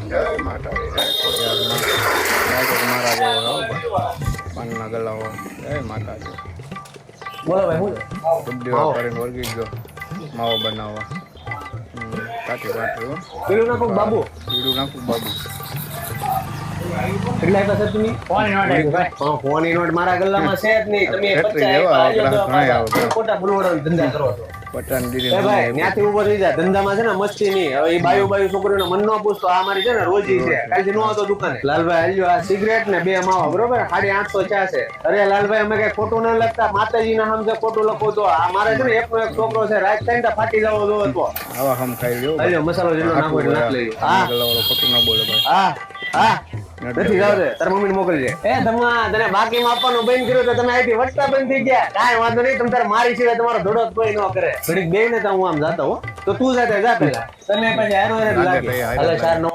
જય માતાજી મારા જેવો પાનના ગલાઓ જય માતાજી બોલો ભાઈ હું બુદ્ધિવા કરીને વર્ગી ગયો માવો બનાવવા કાચી કાચી પેલું નાખો બાબુ બીડું નાખું બાબુ કેટલા આપ્યા સર તમે ફોન નોટ આપ્યો ભાઈ હા ફોન નોટ મારા ગલ્લામાં છે જ નહીં તમે 50 ખોટા બોલવાનો ધંધા કરો છો પટાન દીધી એ ભાઈ ત્યાંથી ઉભો થઈ જા ધંધામાં છે ને મસ્તી નહીં હવે એ બાયું છોકરીનો મન ન પૂછતો આ મારી છે ને રોજી છે કાલથી નો આવતો દુકાને લાલભાઈ હાલ્યો આ સિગરેટ ને 2 માવા બરોબર 850 ચા છે અરે લાલભાઈ અમે કઈ ખોટું ન લખતા માતાજીના નામ છે ખોટું લખો તો આ મારે છે ને એકનો એક છોકરો છે રાત ટાઈમ ફાટી જવો જોવો તો આવા હમ ખાઈ લ્યો હાલ્યો મસાલો જેટલો નાખો એટલે નાખ લઈ હા ગલાવાળો ખોટું ન બોલે ભાઈ હા હા નથી જાવ દે તાર મમ્મીને મોકલજે એ ધમા તને બાકીમાં આપવાનું બંધ કર્યું તો તમે અહીંથી વટતા બંધ થઈ ગયા કાંઈ વાંધો નહીં તમે તાર મારી સિવાય તમારો ધોડો કોઈ ન કરે ઘડીક બે ને તો હું આમ જાતો હો તો તું જાતે જા પેલા તમે પછી હારો લાગે હાલે 4